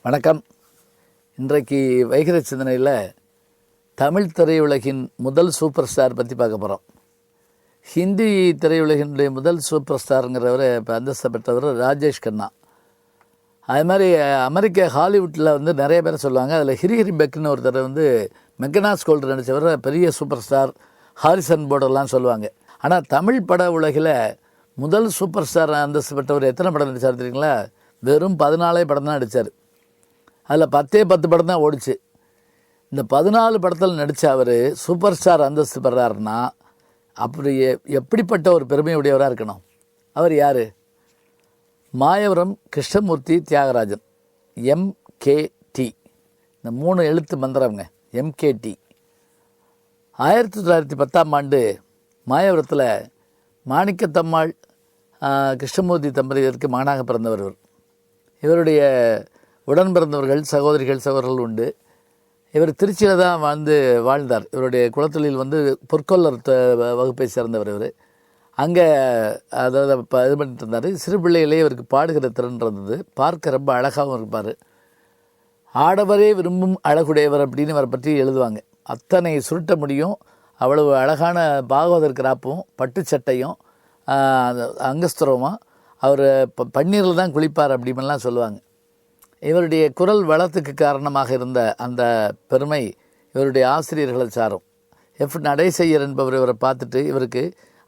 வணக்கம். இன்றைக்கு வைகிற சிந்தனையில் தமிழ் திரையுலகின் முதல் சூப்பர் ஸ்டார் பற்றி பார்க்க போகிறோம். ஹிந்தி திரையுலகினுடைய முதல் சூப்பர் ஸ்டாருங்கிறவர் இப்போ அந்தஸ்து பெற்றவர் ராஜேஷ் கண்ணா. அது மாதிரி அமெரிக்க ஹாலிவுட்டில் நிறைய பேர் சொல்லுவாங்க. அதில் ஹிரிஹரி பெக்னு ஒருத்தர் மெக்கனாஸ் கோல்டு நடித்தவர் பெரிய சூப்பர் ஸ்டார், ஹாரிசன் போர்டெல்லாம் சொல்லுவாங்க. ஆனால் தமிழ் பட உலகில் முதல் சூப்பர் ஸ்டார் அந்தஸ்து பெற்றவர் எத்தனை படம் நடித்தார் தெரியுங்களா? வெறும் 14 படம் தான் நடித்தார். அதில் 10 படம் தான் ஓடிச்சு. இந்த 14 படத்தில் நடித்த அவர் சூப்பர் ஸ்டார் அந்தஸ்து பெறாருன்னா அப்படி எப்படிப்பட்ட ஒரு பெருமையுடையவராக இருக்கணும்? அவர் யார்? மாயவரம் கிருஷ்ணமூர்த்தி தியாகராஜன், MKT. இந்த 3 எழுத்து மந்திரங்க, MKT. 1910ஆம் ஆண்டு மாயவரத்தில் மாணிக்கத்தம்மாள் கிருஷ்ணமூர்த்தி தம்பதியருக்கு மகனாக பிறந்தவர் இவர். இவருடைய உடன் பிறந்தவர்கள் சகோதரிகள் உண்டு. இவர் திருச்சியில் தான் வாழ்ந்தார். இவருடைய குலத்தொழில் பொற்கொல்லர் வகுப்பை சேர்ந்தவர். இவர் அங்கே அதாவது இது பண்ணிட்டு இருந்தார். சிறு பிள்ளைகளே இவருக்கு பாடுகிற திறன் இருந்தது. பார்க்க ரொம்ப அழகாகவும் இருப்பார். ஆடவரே விரும்பும் அழகுடையவர் அப்படின்னு இவரை பற்றி எழுதுவாங்க. அத்தனை சுருட்ட முடியும், அவ்வளவு அழகான பாகவதர் கிராப்பும் பட்டு சட்டையும் அங்கஸ்திரமாக அவர் பன்னீரில் தான் குளிப்பார் அப்படின்லாம் சொல்லுவாங்க. இவருடைய குரல் வளத்துக்கு காரணமாக இருந்த அந்த பெருமை இவருடைய ஆசிரியர்களை சாரும். நடேசையர் என்பவர் இவரை பார்த்துட்டு இவருக்கு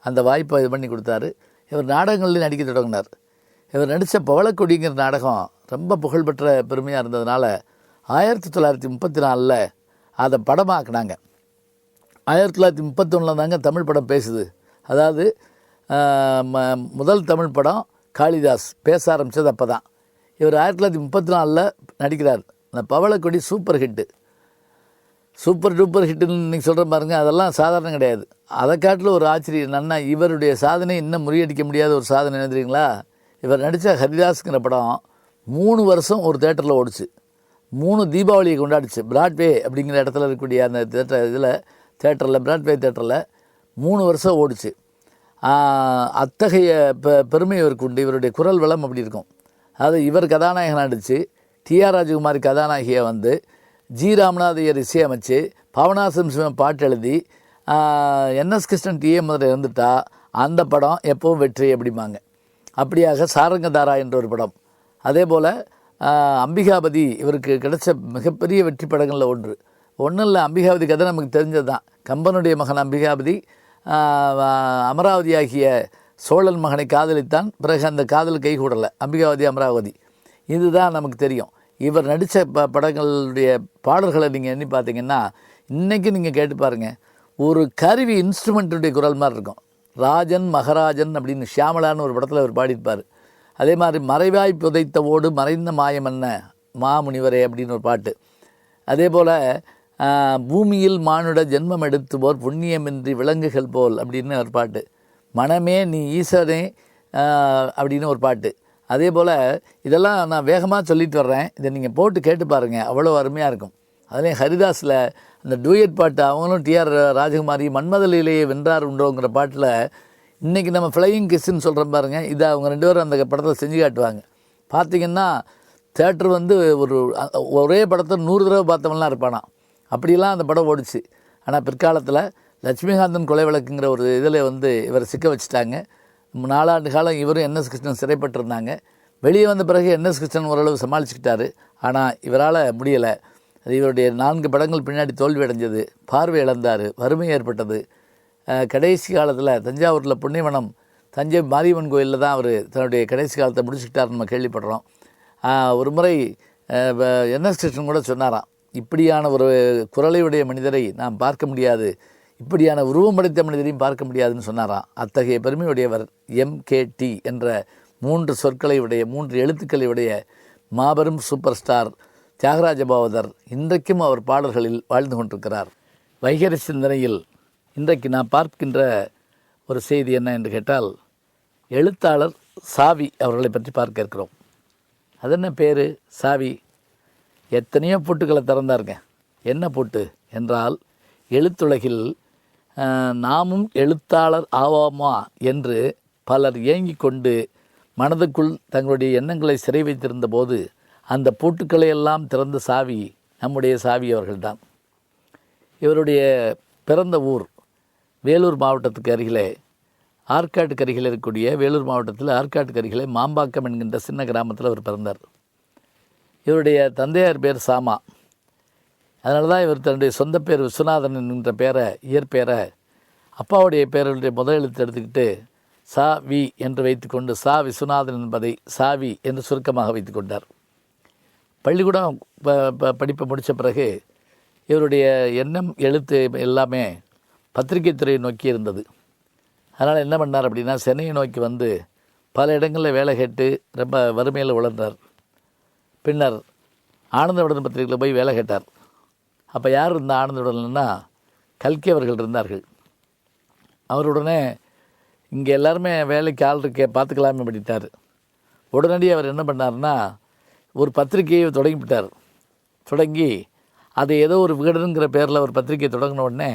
அந்த வாய்ப்பை இது பண்ணி கொடுத்தாரு. இவர் நாடகங்கள்லையும் நடிக்க தொடங்கினார். இவர் நடித்த பவளக்கொடிங்கிற நாடகம் ரொம்ப புகழ்பெற்ற பெருமையாக இருந்ததுனால 1934 அதை படமாக்குனாங்க. 1931 தாங்க தமிழ் படம் பேசுது. அதாவது முதல் தமிழ் படம் காளிதாஸ் பேச ஆரம்பித்தது அப்போ தான். இவர் 1934 நடிக்கிறார். அந்த Pavalakodi super hit, super duper ஹிட்டுன்னு இன்றைக்கி சொல்கிற பாருங்க, அதெல்லாம் சாதாரணம் கிடையாது. அதை காட்டில் ஒரு ஆச்சரியம் என்னன்னா, இவருடைய சாதனை இன்னும் முறியடிக்க முடியாத ஒரு சாதனை என்ன தெரியுங்களா? இவர் நடித்த ஹரிதாஸுங்கிற படம் 3 வருஷம் ஒரு தேட்டரில் ஓடிச்சு. 3 தீபாவளியை கொண்டாடிச்சு. பிராட்வே அப்படிங்கிற இடத்துல இருக்கக்கூடிய அந்த தேட்டரில் பிராட்வே தேட்டரில் 3 வருஷம் ஓடிச்சு. அத்தகைய பெருமை இவருக்கு உண்டு. இவருடைய குரல் வளம் அப்படி இருக்கும். அதாவது இவர் கதாநாயகன் நடித்து TR ராஜகுமாரி கதாநாயகியை ஜி ராமநாதையர் இசையமைச்சு பாவனாசம் சிவம் பாட்டு எழுதி NS கிருஷ்ணன் TM முதல்ல இருந்துட்டா அந்த படம் எப்பவும் வெற்றி அப்படிம்பாங்க. அப்படியாக சாரங்கதாரா என்ற ஒரு படம், அதே போல் அம்பிகாபதி இவருக்கு கிடைச்ச மிகப்பெரிய வெற்றி படங்களில் ஒன்றும் இல்லை. அம்பிகாபதி கதை நமக்கு தெரிஞ்சது தான். கம்பனுடைய மகன் அம்பிகாபதி அமராவதி ஆகிய சோழன் மகனை காதலித்தான். பிறகு அந்த காதல் கைகூடலை. அம்பிகாவதி அமராவதி இதுதான் நமக்கு தெரியும். இவர் நடித்த படங்களுடைய பாடல்களை நீங்கள் எண்ணி பார்த்தீங்கன்னா இன்றைக்கி நீங்கள் கேட்டு பாருங்கள், ஒரு கருவி இன்ஸ்ட்ருமெண்ட்டுடைய குரல் மாதிரி இருக்கும். ராஜன் மகராஜன் அப்படின்னு ஷியாமலான்னு ஒரு படத்தில் அவர் பாடியிருப்பார். அதே மாதிரி மறைவாய் புதைத்த ஓடு மறைந்த மாயம் என்ன மாமுனிவரே அப்படின்னு ஒரு பாட்டு. அதே போல் பூமியில் மானுட ஜென்மம் எடுத்துவோர் புண்ணியமின்றி விலங்குகள் போல் அப்படின்னு ஒரு பாட்டு. மனமே நீ ஈசனே அப்படின்னு ஒரு பாட்டு. அதே போல் இதெல்லாம் நான் வேகமாக சொல்லிட்டு வர்றேன். இதை நீங்கள் போட்டு கேட்டு பாருங்கள், அவ்வளோ அருமையாக இருக்கும். அதுலேயும் ஹரிதாஸில் அந்த டூயட் பாட்டு அவங்களும் TR ராஜகுமாரி மன்மதலிலேயே வென்றார் உண்டோங்கிற பாட்டில் இன்றைக்கி நம்ம ஃப்ளையிங் கிஸ்ன்னு சொல்கிறோம் பாருங்கள், இதை அவங்க 2 பேரும் அந்த படத்தில் செஞ்சு காட்டுவாங்க. பார்த்திங்கன்னா தேட்டர் ஒரே படத்தை 100 தடவை பார்த்தவங்களாம் இருப்பானா. அப்படிலாம் அந்த படம் ஓடிச்சு. ஆனால் பிற்காலத்தில் லட்சுமிகாந்தன் கொலை வழக்குங்கிற ஒரு இதில் இவரை சிக்க வச்சுட்டாங்க. 4 ஆண்டு காலம் இவரும் NS கிருஷ்ணன் சிறைப்பட்டிருந்தாங்க. வெளியே வந்த பிறகு NS கிருஷ்ணன் ஓரளவு சமாளிச்சுக்கிட்டாரு. ஆனால் இவரால் முடியலை. அது இவருடைய 4 படங்கள் பின்னாடி தோல்வி அடைஞ்சது. பார்வை இழந்தார், வறுமை ஏற்பட்டது. கடைசி காலத்தில் தஞ்சாவூரில் புண்ணியவனம் தஞ்சை மாரியம்மன் கோயிலில் தான் அவர் தன்னுடைய கடைசி காலத்தை முடிச்சுக்கிட்டார் நம்ம கேள்விப்படுறோம். ஒரு முறை NS கிருஷ்ணன் கூட சொன்னாராம், இப்படியான ஒரு குரலையுடைய மனிதரை நாம் பார்க்க முடியாது, இப்படியான உருவம் படைத்த மனிதரையும் பார்க்க முடியாதுன்னு சொன்னாராம். அத்தகைய பெருமையுடையவர் MKT என்ற 3 சொற்களை உடைய 3 எழுத்துக்களை உடைய மாபெரும் சூப்பர் ஸ்டார் தியாகராஜ பாவதர் இன்றைக்கும் அவர் பாடல்களில் வாழ்ந்து கொண்டிருக்கிறார். வைகர சிந்தனையில் இன்றைக்கு நான் பார்க்கின்ற ஒரு செய்தி என்ன என்று கேட்டால், எழுத்தாளர் சாவி அவர்களை பற்றி பார்க்க இருக்கிறோம். அது என்ன பேர்? சாவி. எத்தனையோ பூட்டுக்களை திறந்தாருங்க. என்ன பூட்டு என்றால், எழுத்துலகில் நாமும் எழுத்தாளர் ஆவாமா என்று பலர் ஏங்கிக் கொண்டு மனதுக்குள் தங்களுடைய எண்ணங்களை சிறை வைத்திருந்த போது அந்த பூட்டுக்களை எல்லாம் திறந்த சாவி நம்முடைய சாவி அவர்கள்தான். இவருடைய பிறந்த ஊர் வேலூர் மாவட்டத்துக்கு அருகிலே, ஆற்காட்டுக்கு அருகில் இருக்கக்கூடிய வேலூர் மாவட்டத்தில் ஆற்காட்டுக்கு அருகிலே மாம்பாக்கம் என்கின்ற சின்ன கிராமத்தில் அவர் பிறந்தார். இவருடைய தந்தையார் பேர் சாமா. அதனால தான் இவர் தன்னுடைய சொந்த பேர் விஸ்வநாதன் என்கின்ற பேரை, இயற்பெயரை அப்பாவுடைய பேருடைய முதல் எழுத்து எடுத்துக்கிட்டு சா வி என்று வைத்துக்கொண்டு சா விஸ்வநாதன் என்பதை சாவி என்று சுருக்கமாக வைத்து கொண்டார். பள்ளிக்கூடம் படிப்பை முடித்த பிறகு இவருடைய எண்ணம் எழுத்து எல்லாமே பத்திரிகை துறையை நோக்கி இருந்தது. அதனால் என்ன பண்ணார் அப்படின்னா, சென்னையை நோக்கி வந்து பல இடங்களில் வேலை கேட்டு ரொம்ப வறுமையில் உழந்தார். பின்னர் ஆனந்த விகடன் பத்திரிகையில் போய் வேலை கேட்டார். அப்போ யார் இருந்த ஆனந்த விகடன்னா கல்கி அவர்கள் இருந்தார்கள். அவருடனே இங்கே எல்லாருமே வேலைக்கு ஆள் இருக்கே பார்த்துக்கலாமே அப்படின்ட்டார். உடனடியாக அவர் என்ன பண்ணார்னா ஒரு பத்திரிகையை தொடங்கிவிட்டார். தொடங்கி அது ஏதோ ஒரு விகடனுங்கிற பேரில் ஒரு பத்திரிகையை தொடங்கின உடனே,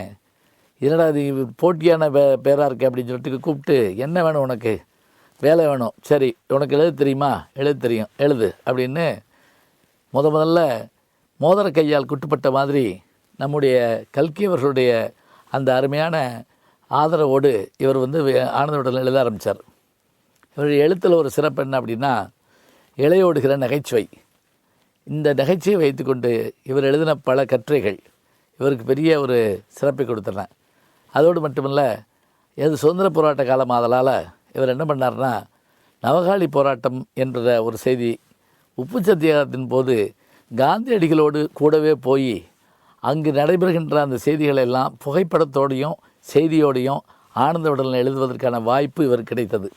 என்னடா அது போட்டியான பேராக இருக்கே அப்படின்னு சொல்லிட்டு கூப்பிட்டு, என்ன வேணும் உனக்கு? வேலை வேணும். சரி, உனக்கு எழுத தெரியுமா? எழுத தெரியும், எழுது அப்படின்னு முதல்ல மோதிர கையால் குட்டுப்பட்ட மாதிரி நம்முடைய கல்கி அவர்களுடைய அந்த அருமையான ஆதரவோடு இவர் வந்து ஆனந்த விகடன் எழுத ஆரம்பித்தார். இவருடைய எழுத்தில் ஒரு சிறப்பு என்ன அப்படின்னா, இழையோடுகிற நகைச்சுவை. இந்த நகைச்சுவை வைத்துக்கொண்டு இவர் எழுதின பல கட்டுரைகள் இவருக்கு பெரிய ஒரு சிறப்பை கொடுத்தன. அதோடு மட்டுமல்ல, எது சுதந்திர போராட்ட காலம் ஆதலால் இவர் என்ன பண்ணார்னா, நவகாளி போராட்டம் என்ற ஒரு செய்தி, உப்பு சத்தியாகிரகத்தின் போது காந்தியடிகளோடு கூடவே போய் அங்கு நடைபெறுகின்ற அந்த செய்திகளை எல்லாம் புகைப்படத்தோடையும் செய்தியோடையும் ஆனந்த விகடனில் எழுதுவதற்கான வாய்ப்பு இவர் கிடைத்தது.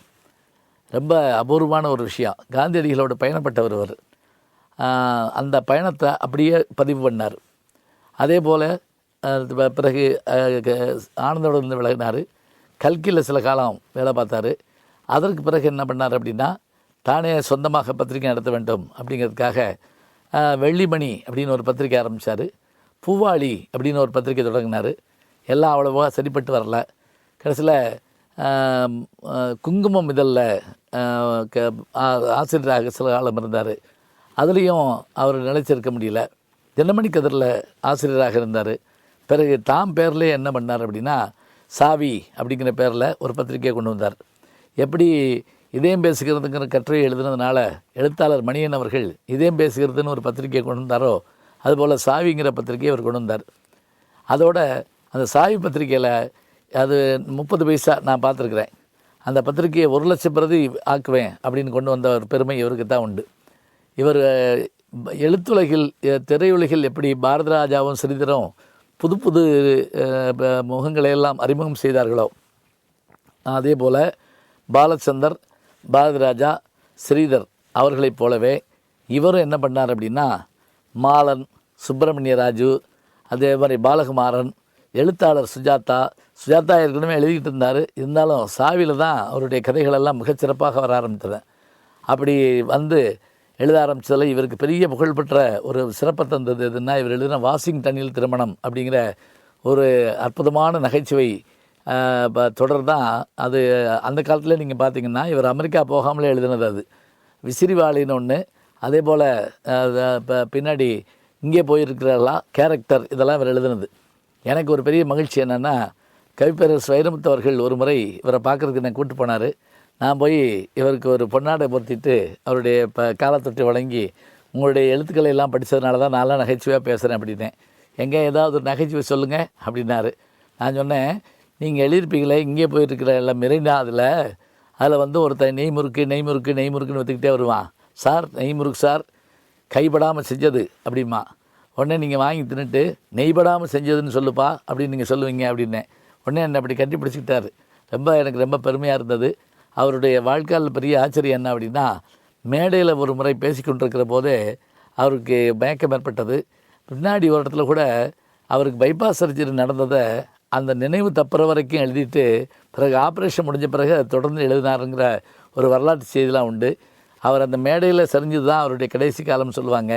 ரொம்ப அபூர்வமான ஒரு விஷயம். காந்தியடிகளோடு பயணப்பட்டவர் இவர். அந்த பயணத்தை அப்படியே பதிவு பண்ணார். அதே போல் பிறகு ஆனந்த விகடன் விலகினார். கல்கியில் சில காலம் வேலை பார்த்தார். அதற்கு பிறகு என்ன பண்ணார் அப்படின்னா, தானே சொந்தமாக பத்திரிகை நடத்த வேண்டும் அப்படிங்கிறதுக்காக வெள்ளிமணி அப்படின்னு ஒரு பத்திரிகை ஆரம்பித்தார். பூவாளி அப்படின்னு ஒரு பத்திரிகை தொடங்கினார். எல்லாம் அவ்வளோவா சரிப்பட்டு வரல. கடைசியில் குங்குமம் இதழில் ஆசிரியராக சில காலம் இருந்தார். அதுலேயும் அவர் நிலைச்சிருக்க முடியல. தினமணி கதிரில் ஆசிரியராக இருந்தார். பிறகு தாம் பேர்லேயே என்ன பண்ணார் அப்படின்னா, சாவி அப்படிங்கிற பேரில் ஒரு பத்திரிகையை கொண்டு வந்தார். எப்படி இதயம் பேசுகிறதுங்கிற கட்டுரை எழுதுனதுனால எழுத்தாளர் மணியன் அவர்கள் இதயம் பேசுகிறதுன்னு ஒரு பத்திரிகையை கொண்டு வந்தாரோ, அதுபோல் சாவிங்கிற பத்திரிகையை அவர் கொண்டு வந்தார். அதோட அந்த சாவி பத்திரிகையில் அது 30 பைசா நான் பார்த்துருக்குறேன். அந்த பத்திரிகையை 1,00,000 பிரதி ஆக்குவேன் அப்படின்னு கொண்டு வந்த ஒரு பெருமை இவருக்கு தான் உண்டு. இவர் எழுத்துலகில், திரையுலகில் எப்படி பாரதிராஜாவும் ஸ்ரீதரும் புது புது முகங்களையெல்லாம் அறிமுகம் செய்தார்களோ, அதே போல் பாலச்சந்தர், பாரதிராஜா, ஸ்ரீதர் அவர்களைப் போலவே இவரும் என்ன பண்ணார் அப்படின்னா, மாலன், சுப்பிரமணிய ராஜு, அதே மாதிரி பாலகுமாரன், எழுத்தாளர் சுஜாதா ஏற்கனவே எழுதிக்கிட்டு இருந்தார். இருந்தாலும் சாவியில் தான் அவருடைய கதைகளெல்லாம் மிகச்சிறப்பாக வர ஆரம்பித்தது. அப்படி வந்து எழுத ஆரம்பித்ததில் இவருக்கு பெரிய புகழ்பெற்ற ஒரு சிறப்பை தந்தது எதுன்னா, இவர் எழுதின வாஷிங்டனில் திருமணம் அப்படிங்கிற ஒரு அற்புதமான நகைச்சுவை தொடர் தான் அது. அந்த காலத்தில் நீங்கள் பார்த்தீங்கன்னா இவர் அமெரிக்கா போகாமலே எழுதினது அது. விசிறிவாளின்னு ஒன்று, அதே போல் பின்னாடி இங்கே போயிருக்கிறார்களா கேரக்டர், இதெல்லாம் இவர் எழுதுனது. எனக்கு ஒரு பெரிய மகிழ்ச்சி என்னென்னா, கவிப்பேரரசு வைரமுத்து அவர்கள் ஒரு முறை இவரை பார்க்குறதுக்கு என்னை கூப்பிட்டு போனார். நான் போய் இவருக்கு ஒரு பொன்னாடை பொருத்திட்டு அவருடைய காலத்தொட்டு வழங்கி, உங்களுடைய எழுத்துக்களை எல்லாம் படித்ததுனால தான் நான்லாம் நகைச்சுவையாக பேசுகிறேன் அப்படின்னேன். எங்கே ஏதாவது ஒரு நகைச்சுவை சொல்லுங்கள் அப்படின்னாரு. நான் சொன்னேன், நீங்கள் எழுதியிருப்பீங்களே இங்கே போயிருக்கிற எல்லாம் மெரினா, அதில் வந்து ஒருத்தன் நெய் முறுக்குன்னு வச்சுக்கிட்டே வருவான். சார் நெய் முறுக்கு சார், கைப்படாமல் செஞ்சது அப்படிமா. உடனே நீங்கள் வாங்கி தின்னுட்டு நெய்படாமல் செஞ்சதுன்னு சொல்லுப்பா அப்படின்னு நீங்கள் சொல்லுவீங்க அப்படின்னேன். உடனே என்னை அப்படி கட்டி பிடிச்சிக்கிட்டாரு. எனக்கு ரொம்ப பெருமையாக இருந்தது. அவருடைய வாழ்க்கையில் பெரிய ஆச்சரியம் என்ன அப்படின்னா, மேடையில் ஒரு முறை பேசி கொண்டிருக்கிற போதே அவருக்கு மயக்கம் ஏற்பட்டது. பின்னாடி ஒரு இடத்துல கூட அவருக்கு பைபாஸ் சர்ஜரி நடந்ததை அந்த நினைவு தப்புற வரைக்கும் எழுதிட்டு பிறகு ஆப்ரேஷன் முடிஞ்ச பிறகு அதை தொடர்ந்து எழுதினாருங்கிற ஒரு வரலாற்று செய்திலாம் உண்டு. அவர் அந்த மேடையில் சரிஞ்சது தான் அவருடைய கடைசி காலம்னு சொல்லுவாங்க.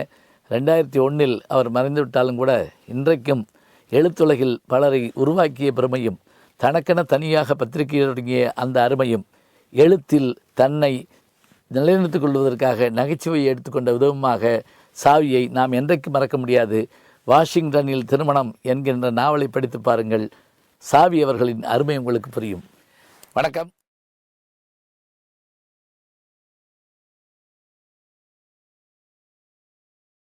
2001 அவர் மறைந்து விட்டாலும் கூட இன்றைக்கும் எழுத்துலகில் பலரை உருவாக்கிய பெருமையும், தனக்கென தனியாக பத்திரிகை தொடங்கிய அந்த அருமையும், எழுத்தில் தன்னை நிலைநிறுத்திக் கொள்வதற்காக நகைச்சுவையை எடுத்துக்கொண்ட விதமாக சாவியை நாம் என்றைக்கு மறக்க முடியாது. வாஷிங்டனில் திருமணம் என்கின்ற நாவலை படித்து பாருங்கள். சாவி அவர்களின் அருமை உங்களுக்கு புரியும். வணக்கம்.